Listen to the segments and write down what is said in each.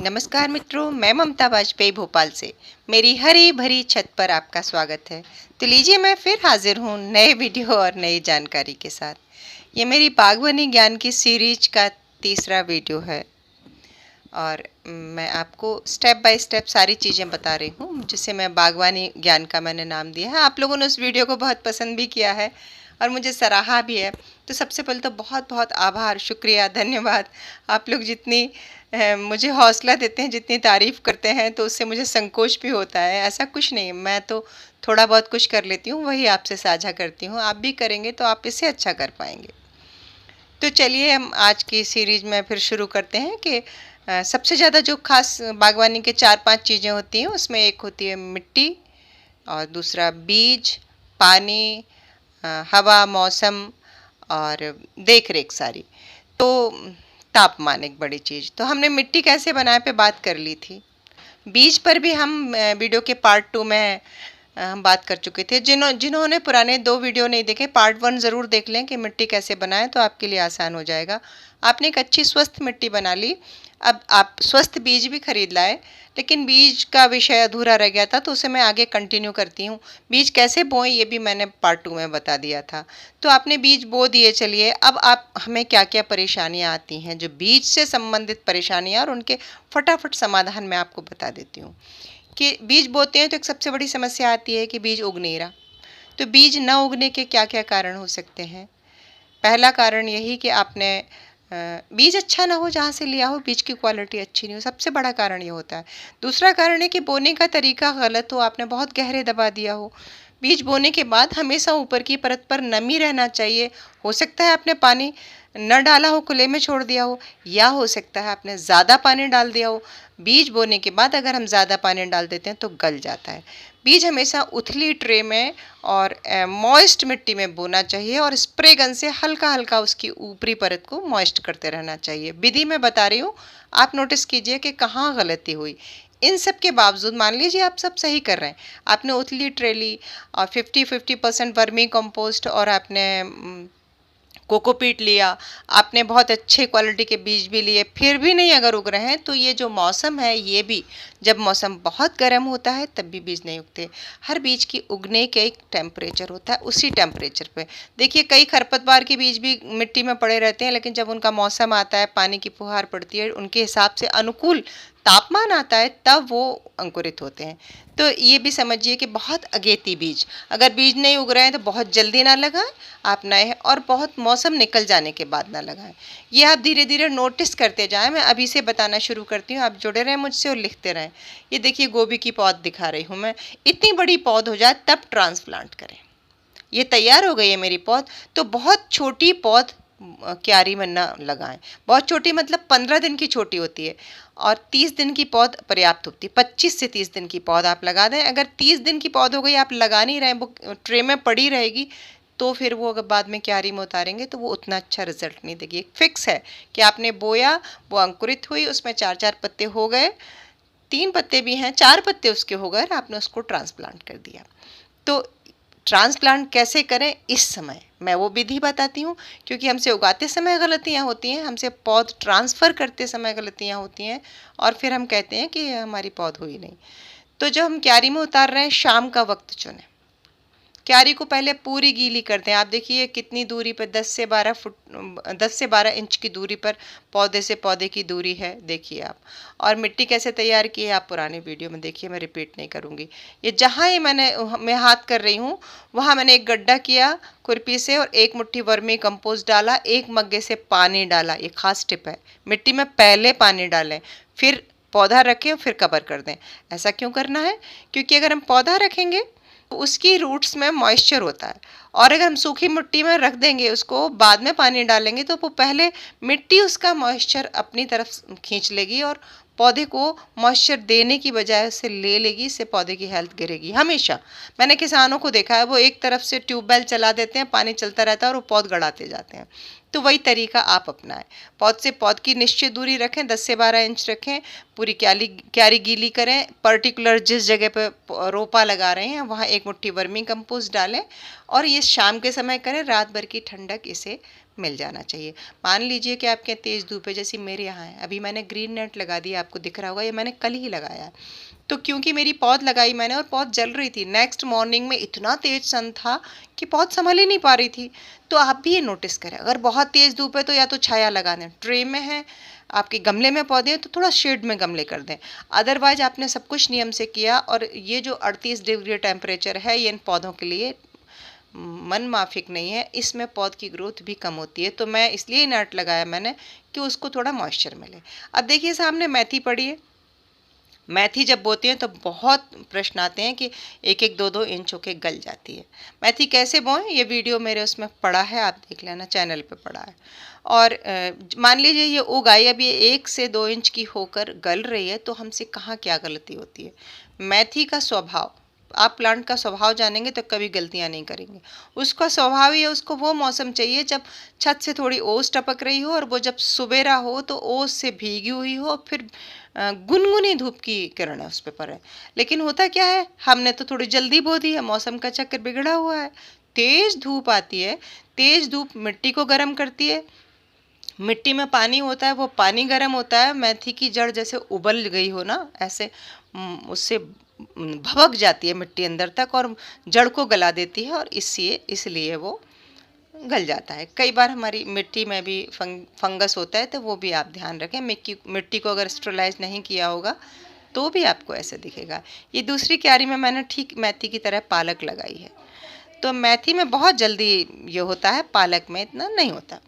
नमस्कार मित्रों, मैं ममता वाजपेयी भोपाल से मेरी हरी भरी छत पर आपका स्वागत है। तो लीजिए, मैं फिर हाजिर हूँ नए वीडियो और नई जानकारी के साथ। ये मेरी बागवानी ज्ञान की सीरीज का तीसरा वीडियो है और मैं आपको स्टेप बाय स्टेप सारी चीज़ें बता रही हूँ, जिसे मैं बागवानी ज्ञान का मैंने नाम दिया है। आप लोगों ने उस वीडियो को बहुत पसंद भी किया है और मुझे सराहा भी है। तो सबसे पहले तो बहुत बहुत आभार, शुक्रिया, धन्यवाद। आप लोग जितनी मुझे हौसला देते हैं, जितनी तारीफ़ करते हैं, तो उससे मुझे संकोच भी होता है। ऐसा कुछ नहीं, मैं तो थोड़ा बहुत कुछ कर लेती हूँ, वही आपसे साझा करती हूँ। आप भी करेंगे तो आप इससे अच्छा कर पाएंगे। तो चलिए, हम आज की सीरीज में फिर शुरू करते हैं कि सबसे ज़्यादा जो खास बागवानी के 4-5 चीज़ें होती हैं, उसमें एक होती है मिट्टी, और दूसरा बीज, पानी, हवा, मौसम और देख रेख सारी। तो तापमान एक बड़ी चीज़। तो हमने मिट्टी कैसे बनाए पे बात कर ली थी। बीज पर भी हम वीडियो के पार्ट 2 में हम बात कर चुके थे। जिन्होंने पुराने 2 वीडियो नहीं देखे, पार्ट 1 ज़रूर देख लें कि मिट्टी कैसे बनाएं, तो आपके लिए आसान हो जाएगा। आपने एक अच्छी स्वस्थ मिट्टी बना ली। अब आप स्वस्थ बीज भी खरीद लाए, लेकिन बीज का विषय अधूरा रह गया था, तो उसे मैं आगे कंटिन्यू करती हूँ। बीज कैसे बोएं ये भी मैंने पार्ट 2 में बता दिया था। तो आपने बीज बो दिए। चलिए, अब आप हमें क्या क्या परेशानियाँ आती हैं, जो बीज से संबंधित परेशानियाँ, और उनके फटाफट समाधान मैं आपको बता देती हूँ। कि बीज बोते हैं तो एक सबसे बड़ी समस्या आती है कि बीज उग नहीं रहा। तो बीज न उगने के क्या क्या कारण हो सकते हैं। पहला कारण यही कि आपने बीज अच्छा ना हो, जहाँ से लिया हो बीज की क्वालिटी अच्छी नहीं हो, सबसे बड़ा कारण ये होता है। दूसरा कारण है कि बोने का तरीका गलत हो, आपने बहुत गहरे दबा दिया हो। बीज बोने के बाद हमेशा ऊपर की परत पर नमी रहना चाहिए। हो सकता है आपने पानी न डाला हो, खुले में छोड़ दिया हो, या हो सकता है आपने ज़्यादा पानी डाल दिया हो। बीज बोने के बाद अगर हम ज़्यादा पानी डाल देते हैं तो गल जाता है। बीज हमेशा उथली ट्रे में और मॉइस्ट मिट्टी में बोना चाहिए, और स्प्रे गन से हल्का हल्का उसकी ऊपरी परत को मॉइस्ट करते रहना चाहिए। विधि मैं बता रही हूँ, आप नोटिस कीजिए कि कहाँ गलती हुई। इन सब के बावजूद मान लीजिए आप सब सही कर रहे हैं, आपने उथली ट्रे ली और 50-50% वर्मी कंपोस्ट, और आपने कोकोपीट लिया, आपने बहुत अच्छे क्वालिटी के बीज भी लिए, फिर भी नहीं अगर उग रहे हैं, तो ये जो मौसम है, ये भी जब मौसम बहुत गर्म होता है तब भी बीज नहीं उगते। हर बीज की उगने के एक टेम्परेचर होता है, उसी टेम्परेचर पे देखिए, कई खरपतवार के बीज भी मिट्टी में पड़े रहते हैं, लेकिन जब उनका मौसम आता है, पानी की फुहार पड़ती है, उनके हिसाब से अनुकूल तापमान आता है, तब वो अंकुरित होते हैं। तो ये भी समझिए कि बहुत अगेती बीज, अगर बीज नहीं उग रहे हैं तो बहुत जल्दी ना लगाएं आप नए, और बहुत मौसम निकल जाने के बाद ना लगाएं। ये आप धीरे धीरे नोटिस करते जाएं। मैं अभी से बताना शुरू करती हूँ, आप जुड़े रहें मुझसे और लिखते रहें। ये देखिए, गोभी की पौध दिखा रही हूँ मैं। इतनी बड़ी पौध हो जाए तब ट्रांसप्लांट करें। ये तैयार हो गई है मेरी पौध। तो बहुत छोटी पौध क्यारी में न लगाएं। बहुत छोटी मतलब 15 दिन की छोटी होती है, और 30 दिन की पौध पर्याप्त होती है। 25 से 30 दिन की पौध आप लगा दें। अगर 30 दिन की पौध हो गई, आप लगा नहीं रहे, वो ट्रे में पड़ी रहेगी, तो फिर वो अगर बाद में क्यारी में उतारेंगे तो वो उतना अच्छा रिजल्ट नहीं देगी। एक फिक्स है कि आपने बोया, वो अंकुरित हुई, उसमें 4-4 पत्ते हो गए, 3 पत्ते भी हैं, 4 पत्ते उसके हो गए, आपने उसको ट्रांसप्लांट कर दिया। तो ट्रांसप्लांट कैसे करें, इस समय मैं वो विधि बताती हूँ, क्योंकि हमसे उगाते समय गलतियाँ होती हैं, हमसे पौध ट्रांसफ़र करते समय गलतियाँ होती हैं, और फिर हम कहते हैं कि हमारी पौध हुई नहीं। तो जब हम क्यारी में उतार रहे हैं, शाम का वक्त चुनें। क्यारी को पहले पूरी गीली कर दें। आप देखिए कितनी दूरी पर, 10 से 12 इंच की दूरी पर पौधे से पौधे की दूरी है, देखिए आप। और मिट्टी कैसे तैयार की है आप पुराने वीडियो में देखिए, मैं रिपीट नहीं करूँगी। ये जहाँ ही मैं हाथ कर रही हूँ, वहाँ मैंने एक गड्ढा किया खुरपी से, और 1 मुट्ठी वर्मी कंपोस्ट डाला, 1 मग्गे से पानी डाला। ये खास टिप है, मिट्टी में पहले पानी डालें, फिर पौधा रखें, फिर कवर कर दें। ऐसा क्यों करना है? क्योंकि अगर हम पौधा रखेंगे तो उसकी रूट्स में मॉइस्चर होता है, और अगर हम सूखी मिट्टी में रख देंगे, उसको बाद में पानी डालेंगे, तो वो पहले मिट्टी उसका मॉइस्चर अपनी तरफ खींच लेगी, और पौधे को मॉइस्चर देने की बजाय उससे ले लेगी। इससे पौधे की हेल्थ गिरेगी। हमेशा मैंने किसानों को देखा है, वो एक तरफ से ट्यूबवेल चला देते हैं, पानी चलता रहता है, और वो पौध गड़ाते जाते हैं। तो वही तरीका आप अपनाएं। पौध से पौध की निश्चित दूरी रखें, 10 से 12 इंच रखें। पूरी क्यारी गीली करें। पर्टिकुलर जिस जगह पर रोपा लगा रहे हैं, वहाँ 1 मुट्ठी वर्मी कंपोस्ट डालें, और ये शाम के समय करें। रात भर की ठंडक इसे मिल जाना चाहिए। मान लीजिए कि आपके तेज़ धूप है, जैसे मेरे यहाँ है, अभी मैंने ग्रीन नेट लगा दिया, आपको दिख रहा होगा, ये मैंने कल ही लगाया है। तो क्योंकि मेरी पौध लगाई मैंने और पौध जल रही थी, नेक्स्ट मॉर्निंग में इतना तेज सन था कि पौध संभल ही नहीं पा रही थी। तो आप भी ये नोटिस करें, अगर बहुत तेज़ धूप है तो या तो छाया लगा दें, ट्रे में है आपके गमले में पौधे हैं तो थोड़ा शेड में गमले कर दें। अदरवाइज आपने सब कुछ नियम से किया और ये जो 38 डिग्री टेम्परेचर है ये इन पौधों के लिए मन माफिक नहीं है, इसमें पौध की ग्रोथ भी कम होती है। तो मैं इसलिए नेट लगाया मैंने कि उसको थोड़ा मॉइस्चर मिले। अब देखिए सामने मेथी पड़ी है, मेथी जब बोते हैं तो बहुत प्रश्न आते हैं कि 1-1 2-2 इंच होके गल जाती है। मेथी कैसे बोएं, ये वीडियो मेरे उसमें पड़ा है, आप देख लेना, चैनल पे पड़ा है। और मान लीजिए ये उग आई, अब ये 1 से 2 इंच की होकर गल रही है, तो हमसे कहाँ क्या गलती होती है। मेथी का स्वभाव, आप प्लांट का स्वभाव जानेंगे तो कभी गलतियां नहीं करेंगे। उसका स्वभाव ही है, उसको वो मौसम चाहिए जब छत से थोड़ी ओस टपक रही हो और वो जब सुबेरा हो तो ओस से भीगी हुई हो, फिर गुनगुनी धूप की किरणें उस पर पड़े। लेकिन होता क्या है, हमने तो थोड़ी जल्दी बो दी है, मौसम का चक्कर बिगड़ा हुआ है। तेज धूप आती है, तेज धूप मिट्टी को गर्म करती है, मिट्टी में पानी होता है, वो पानी गर्म होता है, मेथी की जड़ जैसे उबल गई हो ना, ऐसे उससे भभक जाती है मिट्टी अंदर तक और जड़ को गला देती है और इसलिए वो गल जाता है। कई बार हमारी मिट्टी में भी फंगस होता है, तो वो भी आप ध्यान रखें। मिट्टी को अगर स्टेरलाइज नहीं किया होगा तो भी आपको ऐसे दिखेगा। ये दूसरी क्यारी में मैंने ठीक मेथी की तरह पालक लगाई है। तो मेथी में बहुत जल्दी ये होता है, पालक में इतना नहीं होता।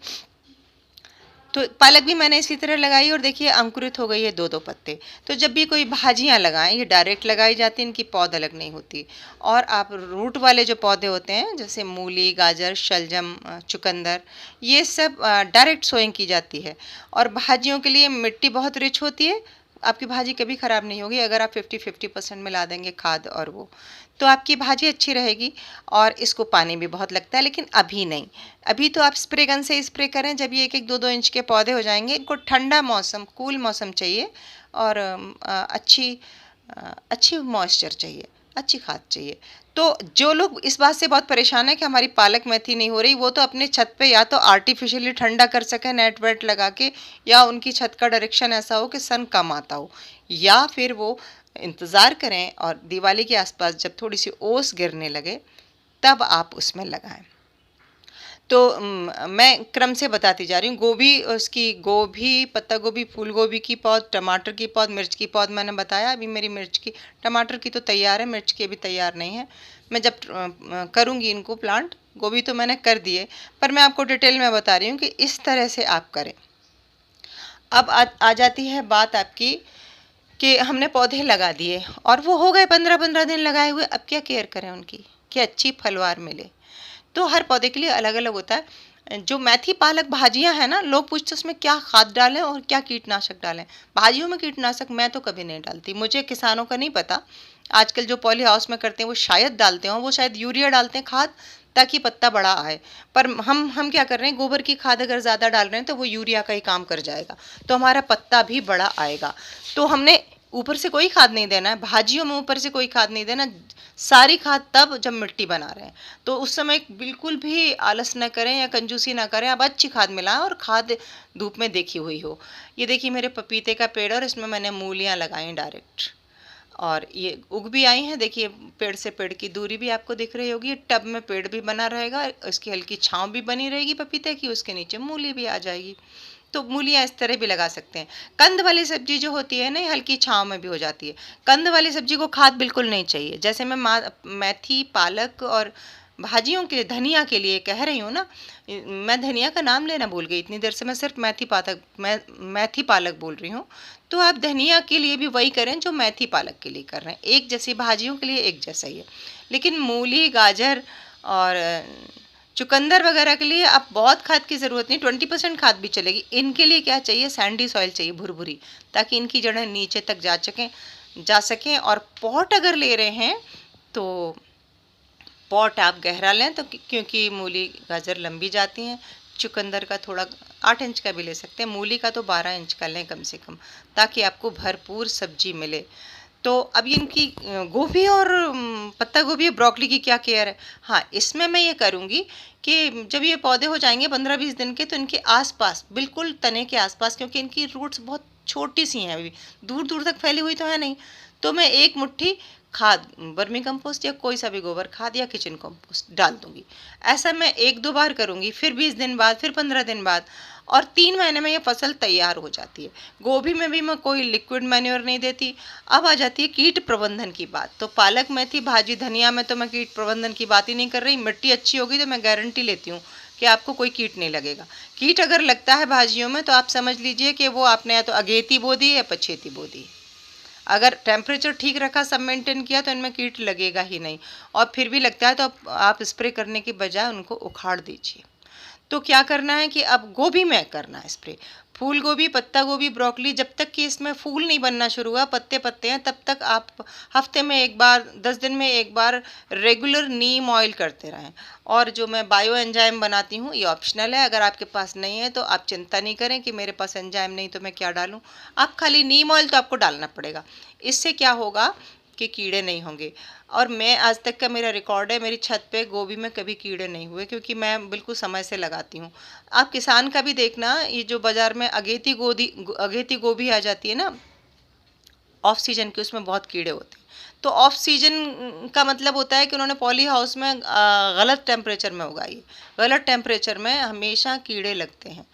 तो पालक भी मैंने इसी तरह लगाई और देखिए अंकुरित हो गई है 2-2 पत्ते। तो जब भी कोई भाजियाँ लगाएं, ये डायरेक्ट लगाई जाती हैं, इनकी पौध अलग नहीं होती। और आप रूट वाले जो पौधे होते हैं जैसे मूली, गाजर, शलजम, चुकंदर, ये सब डायरेक्ट सोइंग की जाती है। और भाजियों के लिए मिट्टी बहुत रिच होती है, आपकी भाजी कभी ख़राब नहीं होगी अगर आप 50-50% मिला देंगे खाद और वो, तो आपकी भाजी अच्छी रहेगी। और इसको पानी भी बहुत लगता है, लेकिन अभी नहीं। अभी तो आप स्प्रे गन से स्प्रे करें जब ये 1-1 2-2 इंच के पौधे हो जाएंगे। इनको ठंडा मौसम, कूल मौसम चाहिए और अच्छी मॉइस्चर चाहिए, अच्छी खाद चाहिए। तो जो लोग इस बात से बहुत परेशान है कि हमारी पालक मेथी नहीं हो रही, वो तो अपने छत पे या तो आर्टिफिशियली ठंडा कर सकें नेट वेट लगा के, या उनकी छत का डायरेक्शन ऐसा हो कि सन कम आता हो, या फिर वो इंतज़ार करें और दिवाली के आसपास जब थोड़ी सी ओस गिरने लगे तब आप उसमें लगाएं। तो मैं क्रम से बताती जा रही हूँ। गोभी, उसकी गोभी, पत्ता गोभी, फूल गोभी की पौध, टमाटर की पौध, मिर्च की पौध मैंने बताया। अभी मेरी मिर्च की, टमाटर की तो तैयार है, मिर्च की अभी तैयार नहीं है। मैं जब करूँगी इनको प्लांट, गोभी तो मैंने कर दिए, पर मैं आपको डिटेल में बता रही हूँ कि इस तरह से आप करें। अब आ जाती है बात आपकी कि हमने पौधे लगा दिए और वो हो गए 15-15 दिन लगाए हुए, अब क्या केयर करें उनकी कि अच्छी फलवार मिले। तो हर पौधे के लिए अलग अलग होता है। जो मेथी पालक भाजियां हैं ना, लोग पूछते हैं उसमें क्या खाद डालें और क्या कीटनाशक डालें। भाजियों में कीटनाशक मैं तो कभी नहीं डालती, मुझे किसानों का नहीं पता। आजकल जो पॉली हाउस में करते हैं वो शायद डालते हों, वो शायद यूरिया डालते हैं खाद ताकि पत्ता बड़ा आए। पर हम क्या कर रहे हैं, गोबर की खाद अगर ज़्यादा डाल रहे हैं तो वो यूरिया का ही काम कर जाएगा, तो हमारा पत्ता भी बड़ा आएगा। तो हमने ऊपर से कोई खाद नहीं देना है, भाजियों में ऊपर से कोई खाद नहीं देना। सारी खाद तब जब मिट्टी बना रहे हैं, तो उस समय बिल्कुल भी आलस न करें या कंजूसी ना करें। अब अच्छी खाद मिलाएं और खाद धूप में देखी हुई हो। ये देखिए मेरे पपीते का पेड़ और इसमें मैंने मूलियाँ लगाई डायरेक्ट और ये उग भी आई हैं। देखिए पेड़ से पेड़ की दूरी भी आपको दिख रही होगी। टब में पेड़ भी बना रहेगा, इसकी हल्की छांव भी बनी रहेगी पपीते की, उसके नीचे मूली भी आ जाएगी। तो मूलियाँ इस तरह भी लगा सकते हैं। कंद वाली सब्जी जो होती है ना, हल्की छांव में भी हो जाती है। कंद वाली सब्जी को खाद बिल्कुल नहीं चाहिए। जैसे मैं मेथी, पालक और भाजियों के लिए, धनिया के लिए कह रही हूँ ना, मैं धनिया का नाम लेना भूल गई इतनी देर से, मैं सिर्फ मेथी पालक बोल रही हूँ। तो आप धनिया के लिए भी वही करें जो मेथी पालक के लिए कर रहे हैं, एक जैसी भाजियों के लिए एक जैसा ही है। लेकिन मूली, गाजर और चुकंदर वगैरह के लिए आप बहुत खाद की ज़रूरत नहीं, 20% खाद भी चलेगी। इनके लिए क्या चाहिए, सैंडी सॉइल चाहिए, भुरभुरी, ताकि इनकी जड़ें नीचे तक जा सकें। और पॉट अगर ले रहे हैं तो पॉट आप गहरा लें, तो क्योंकि मूली गाजर लंबी जाती हैं। चुकंदर का थोड़ा 8 इंच का भी ले सकते हैं, मूली का तो 12 इंच का लें कम से कम, ताकि आपको भरपूर सब्जी मिले। तो अब ये इनकी गोभी और पत्ता गोभी और ब्रोकली की क्या केयर है। हाँ, इसमें मैं ये करूँगी कि जब ये पौधे हो जाएंगे 15-20 दिन के, तो इनके आसपास, बिल्कुल तने के आसपास, क्योंकि इनकी रूट्स बहुत छोटी सी हैं, अभी दूर दूर तक फैली हुई तो है नहीं, तो मैं एक मुट्ठी खाद, वर्मी कंपोस्ट या कोई सा भी गोबर खाद या किचन कंपोस्ट डाल दूंगी। ऐसा मैं 1-2 बार करूंगी, फिर 20 दिन बाद, फिर 15 दिन बाद, और 3 महीने में ये फसल तैयार हो जाती है। गोभी में भी मैं कोई लिक्विड मैन्योर नहीं देती। अब आ जाती है कीट प्रबंधन की बात। तो पालक, मेथी, भाजी, धनिया में तो मैं कीट प्रबंधन की बात ही नहीं कर रही। मिट्टी अच्छी होगी तो मैं गारंटी लेती हूँ कि आपको कोई कीट नहीं लगेगा। कीट अगर लगता है भाजियों में, तो आप समझ लीजिए कि वो आपने या तो अगेती बो दी या पछेती बो दी। अगर टेम्परेचर ठीक रखा, सब मेंटेन किया, तो इनमें कीट लगेगा ही नहीं। और फिर भी लगता है तो आप स्प्रे करने की बजाय उनको उखाड़ दीजिए। तो क्या करना है कि अब गोभी में करना है स्प्रे। फूल गोभी, पत्ता गोभी, ब्रोकली, जब तक कि इसमें फूल नहीं बनना शुरू हुआ, पत्ते पत्ते हैं, तब तक आप हफ्ते में एक बार, 10 दिन में एक बार रेगुलर नीम ऑयल करते रहें। और जो मैं बायो एंजाइम बनाती हूँ, ये ऑप्शनल है, अगर आपके पास नहीं है तो आप चिंता नहीं करें कि मेरे पास एंजाइम नहीं तो मैं क्या डालूँ। आप खाली नीम ऑयल तो आपको डालना पड़ेगा। इससे क्या होगा कि कीड़े नहीं होंगे। और मैं आज तक का मेरा रिकॉर्ड है, मेरी छत पे गोभी में कभी कीड़े नहीं हुए, क्योंकि मैं बिल्कुल समय से लगाती हूँ। आप किसान का भी देखना, ये जो बाज़ार में अगेती गोभी आ जाती है ना ऑफ सीजन की, उसमें बहुत कीड़े होते हैं। तो ऑफ सीजन का मतलब होता है कि उन्होंने पॉली हाउस में गलत टेम्परेचर में उगाई है। गलत टेम्परेचर में हमेशा कीड़े लगते हैं।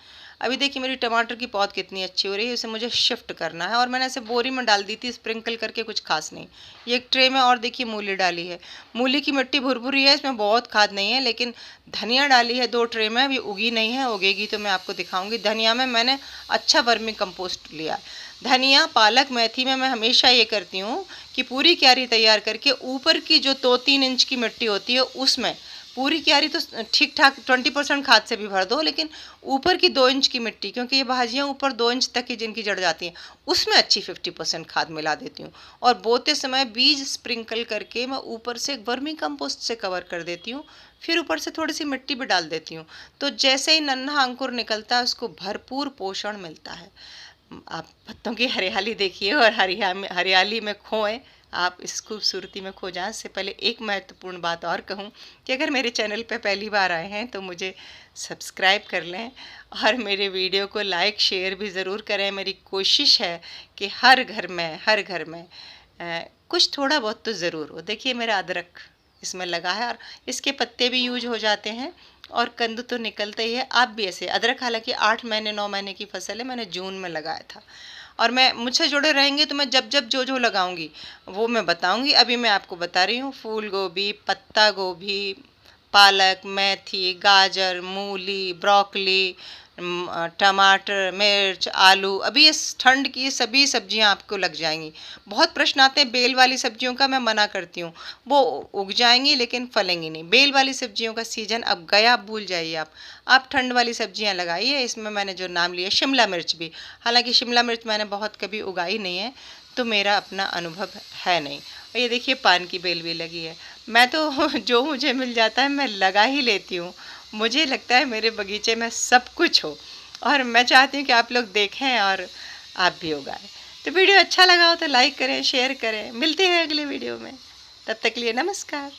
अभी देखिए मेरी टमाटर की पौध कितनी अच्छी हो रही है, इसे मुझे शिफ्ट करना है, और मैंने ऐसे बोरी में डाल दी थी स्प्रिंकल करके, कुछ खास नहीं। ये एक ट्रे में, और देखिए मूली डाली है। मूली की मिट्टी भुरभुरी है, इसमें बहुत खाद नहीं है, लेकिन धनिया डाली है 2 ट्रे में, अभी उगी नहीं है, उगेगी तो मैं आपको दिखाऊंगी। धनिया में मैंने अच्छा वर्मी कंपोस्ट लिया है। धनिया, पालक, मेथी में मैं हमेशा ये करती हूँ कि पूरी क्यारी तैयार करके ऊपर की जो 2-3 इंच की मिट्टी होती है उसमें, पूरी क्यारी तो ठीक ठाक 20% खाद से भी भर दो, लेकिन ऊपर की 2 इंच की मिट्टी, क्योंकि ये भाजियाँ ऊपर 2 इंच तक की जिनकी जड़ जाती हैं, उसमें अच्छी 50% खाद मिला देती हूँ। और बोते समय बीज स्प्रिंकल करके मैं ऊपर से वर्मी कंपोस्ट से कवर कर देती हूँ, फिर ऊपर से थोड़ी सी मिट्टी भी डाल देती हूँ। तो जैसे ही नन्हा अंकुर निकलता है, उसको भरपूर पोषण मिलता है। आप पत्तों की हरियाली देखिए और हरियाली में खोएं, आप इस खूबसूरती में खो जाएं। इससे पहले एक महत्वपूर्ण बात और कहूं कि अगर मेरे चैनल पर पहली बार आए हैं तो मुझे सब्सक्राइब कर लें, और मेरे वीडियो को लाइक शेयर भी ज़रूर करें। मेरी कोशिश है कि हर घर में कुछ थोड़ा बहुत तो ज़रूर हो। देखिए मेरा अदरक इसमें लगा है, और इसके पत्ते भी यूज हो जाते हैं, और कंद तो निकलता ही है। आप भी ऐसे, अदरक हालांकि 8 महीने 9 महीने की फसल है, मैंने जून में लगाया था। और मैं, मुझसे जुड़े रहेंगे तो मैं जब जब जो लगाऊंगी वो मैं बताऊंगी। अभी मैं आपको बता रही हूँ, फूल गोभी, पत्ता गोभी, पालक, मेथी, गाजर, मूली, ब्रोकली, टमाटर, मिर्च, आलू, अभी इस ठंड की सभी सब्जियां आपको लग जाएंगी। बहुत प्रश्न आते हैं बेल वाली सब्जियों का, मैं मना करती हूँ, वो उग जाएंगी लेकिन फलेंगी नहीं। बेल वाली सब्जियों का सीजन अब गया, आप भूल जाइए। आप ठंड वाली सब्जियां लगाइए। इसमें मैंने जो नाम लिया, शिमला मिर्च भी, हालांकि शिमला मिर्च मैंने बहुत कभी उगाई नहीं है, तो मेरा अपना अनुभव है नहीं। और ये देखिए पान की बेल भी लगी है। मैं तो जो मुझे मिल जाता है मैं लगा ही लेती हूँ। मुझे लगता है मेरे बगीचे में सब कुछ हो, और मैं चाहती हूँ कि आप लोग देखें और आप भी उगाएं। तो वीडियो अच्छा लगा हो तो लाइक करें, शेयर करें। मिलते हैं अगले वीडियो में, तब तक के लिए नमस्कार।